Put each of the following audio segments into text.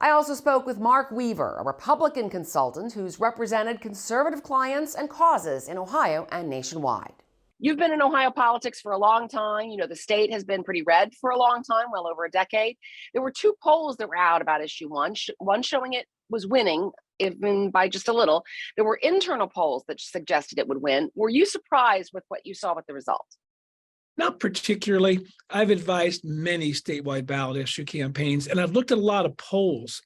I also spoke with Mark Weaver, a Republican consultant who's represented conservative clients and causes in Ohio and nationwide. You've been in Ohio politics for a long time. You know, the state has been pretty red for a long time, well over a decade. There were two polls that were out about issue one showing it was winning, even by just a little. There were internal polls that suggested it would win. Were you surprised with what you saw with the results? Not particularly. I've advised many statewide ballot issue campaigns, and I've looked at a lot of polls.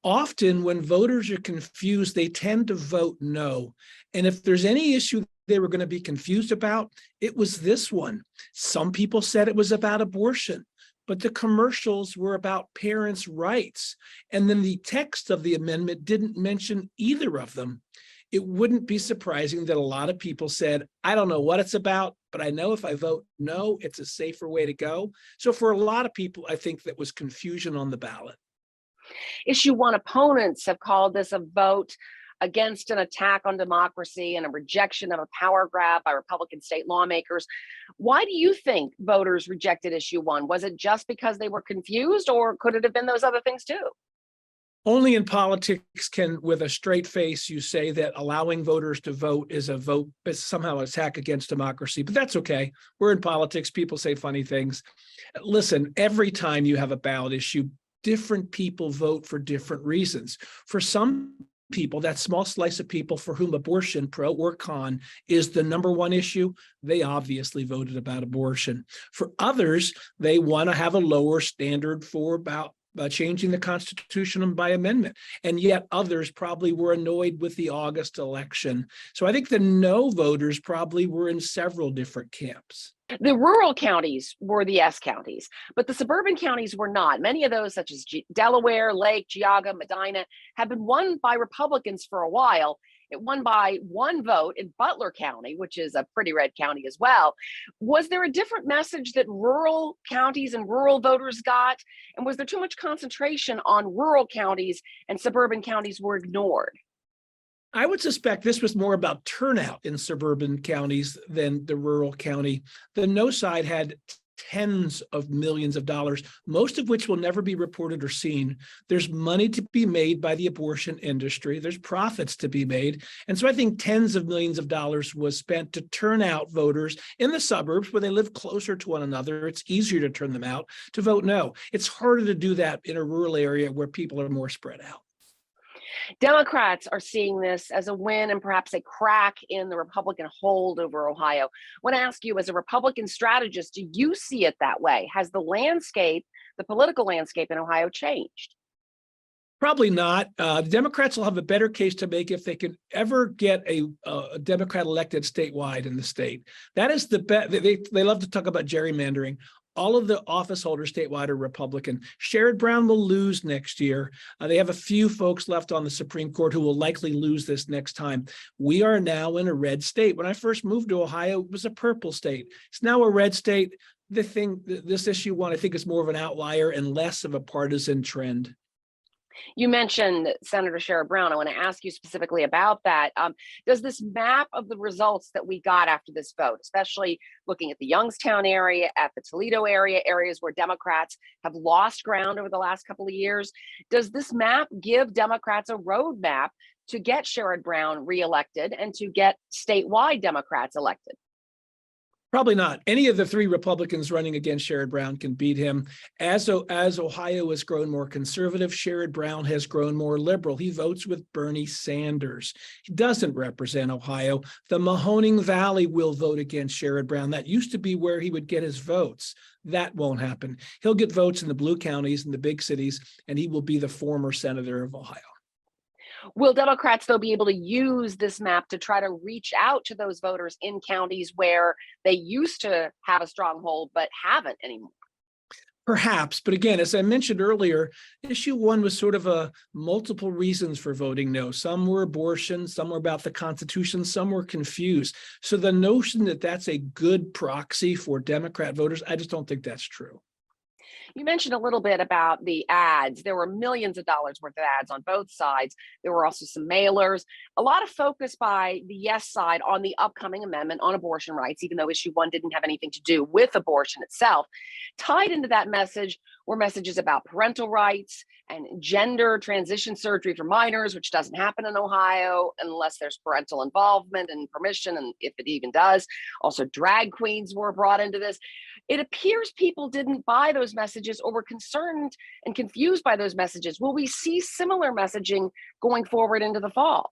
Often when voters are confused, they tend to vote no. And if there's any issue they were going to be confused about, it was this one. Some people said it was about abortion, but the commercials were about parents' rights. And then the text of the amendment didn't mention either of them. It wouldn't be surprising that a lot of people said, I don't know what it's about, but I know if I vote no, it's a safer way to go. So for a lot of people, I think that was confusion on the ballot. Issue one opponents have called this a vote against an attack on democracy and a rejection of a power grab by Republican state lawmakers. Why do you think voters rejected issue one? Was it just because they were confused, or could it have been those other things too? Only in politics can, with a straight face, you say that allowing voters to vote is a vote, is somehow an attack against democracy, but that's okay. We're in politics. People say funny things. Listen, every time you have a ballot issue, different people vote for different reasons. For some people, that small slice of people for whom abortion, pro or con, is the number one issue, they obviously voted about abortion. For others, they want to have a lower standard for about changing the Constitution by amendment. And yet others probably were annoyed with the August election. So I think the no voters probably were in several different camps. The rural counties were the yes counties, but the suburban counties were not. Many of those, such as Delaware, Lake, Geauga, Medina, have been won by Republicans for a while. It won by one vote in Butler County, which is a pretty red county as well. Was there a different message that rural counties and rural voters got? And was there too much concentration on rural counties and suburban counties were ignored? I would suspect this was more about turnout in suburban counties than the rural county. The no side had tens of millions of dollars, most of which will never be reported or seen. There's money to be made by the abortion industry. There's profits to be made. And so I think tens of millions of dollars was spent to turn out voters in the suburbs where they live closer to one another. It's easier to turn them out to vote no. It's harder to do that in a rural area where people are more spread out. Democrats are seeing this as a win and perhaps a crack in the Republican hold over Ohio. I want to ask you, as a Republican strategist, do you see it that way? Has the landscape, the political landscape in Ohio changed? Probably not. The Democrats will have a better case to make if they can ever get a Democrat elected statewide in the state. That is the best. They love to talk about gerrymandering. All of the office holders statewide are Republican. Sherrod Brown will lose next year. They have a few folks left on the Supreme Court who will likely lose this next time. We are now in a red state. When I first moved to Ohio, it was a purple state. It's now a red state. This issue one, I think, is more of an outlier and less of a partisan trend. You mentioned Senator Sherrod Brown. I want to ask you specifically about that. Does this map of the results that we got after this vote, especially looking at the Youngstown area, at the Toledo area, areas where Democrats have lost ground over the last couple of years, does this map give Democrats a roadmap to get Sherrod Brown reelected and to get statewide Democrats elected? Probably not. Any of the three Republicans running against Sherrod Brown can beat him. As Ohio has grown more conservative, Sherrod Brown has grown more liberal. He votes with Bernie Sanders. He doesn't represent Ohio. The Mahoning Valley will vote against Sherrod Brown. That used to be where he would get his votes. That won't happen. He'll get votes in the blue counties and the big cities, and he will be the former senator of Ohio. Will Democrats, though, be able to use this map to try to reach out to those voters in counties where they used to have a stronghold but haven't anymore? Perhaps, but again, as I mentioned earlier, issue one was sort of a multiple reasons for voting no. Some were abortion, some were about the Constitution, some were confused. So the notion that that's a good proxy for Democrat voters, I just don't think that's true. You mentioned a little bit about the ads. There were millions of dollars worth of ads on both sides. There were also some mailers, a lot of focus by the yes side on the upcoming amendment on abortion rights, even though issue one didn't have anything to do with abortion itself. Tied into that message were messages about parental rights and gender transition surgery for minors, which doesn't happen in Ohio unless there's parental involvement and permission, and if it even does. Also, drag queens were brought into this. It appears people didn't buy those messages or were concerned and confused by those messages. Will we see similar messaging going forward into the fall?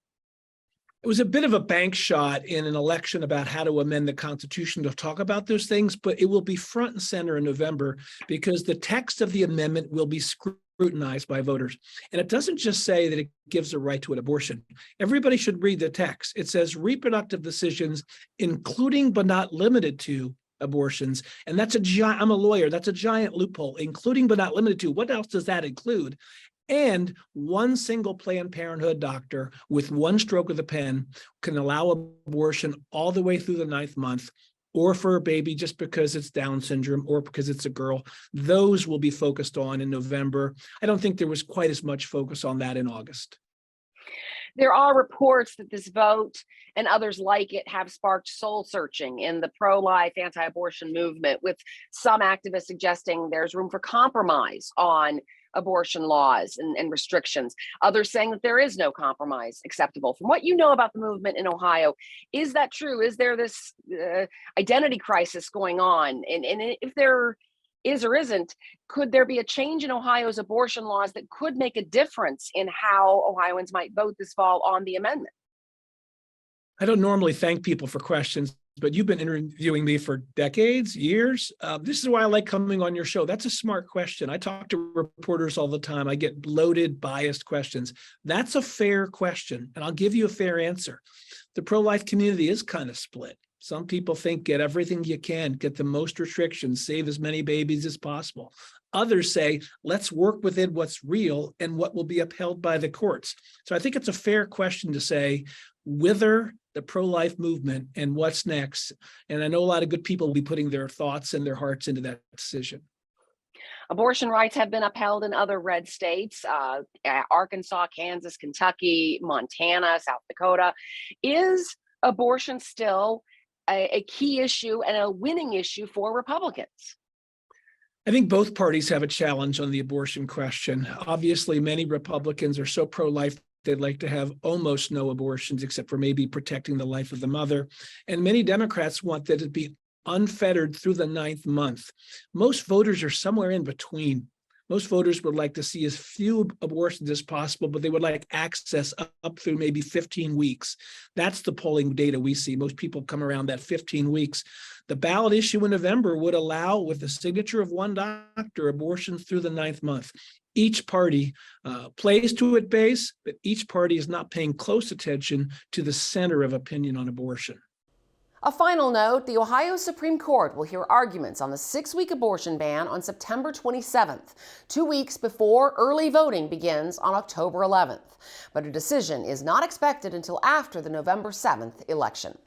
It was a bit of a bank shot in an election about how to amend the Constitution to talk about those things, but it will be front and center in November because the text of the amendment will be scrutinized by voters. And it doesn't just say that it gives a right to an abortion. Everybody should read the text. It says reproductive decisions, including but not limited to abortions. And that's a giant, I'm a lawyer, that's a giant loophole, including but not limited to. What else does that include? And one single Planned Parenthood doctor with one stroke of the pen can allow abortion all the way through the 9th month, or for a baby just because it's Down syndrome or because it's a girl. Those will be focused on in November. I don't think there was quite as much focus on that in August. There are reports that this vote and others like it have sparked soul searching in the pro-life, anti-abortion movement, with some activists suggesting there's room for compromise on abortion laws and restrictions. Others saying that there is no compromise acceptable. From what you know about the movement in Ohio, is that true? Is there this identity crisis going on? And if there is or isn't, could there be a change in Ohio's abortion laws that could make a difference in how Ohioans might vote this fall on the amendment? I don't normally thank people for questions, but you've been interviewing me for decades, years. This is why I like coming on your show. That's a smart question. I talk to reporters all the time. I get loaded, biased questions. That's a fair question, and I'll give you a fair answer. The pro-life community is kind of split. Some people think get everything you can, get the most restrictions, save as many babies as possible. Others say, let's work within what's real and what will be upheld by the courts. So I think it's a fair question to say, whether the pro-life movement and what's next. And I know a lot of good people will be putting their thoughts and their hearts into that decision. Abortion rights have been upheld in other red states, Arkansas, Kansas, Kentucky, Montana, South Dakota. Is abortion still a key issue and a winning issue for Republicans? I think both parties have a challenge on the abortion question. Obviously, many Republicans are so pro-life they'd like to have almost no abortions, except for maybe protecting the life of the mother. And many Democrats want that it be unfettered through the 9th month. Most voters are somewhere in between. Most voters would like to see as few abortions as possible, but they would like access up through maybe 15 weeks. That's the polling data we see. Most people come around that 15 weeks. The ballot issue in November would allow, with the signature of one doctor, abortions through the 9th month. Each party plays to its base, but each party is not paying close attention to the center of opinion on abortion. A final note, the Ohio Supreme Court will hear arguments on the 6-week abortion ban on September 27th, 2 weeks before early voting begins on October 11th. But a decision is not expected until after the November 7th election.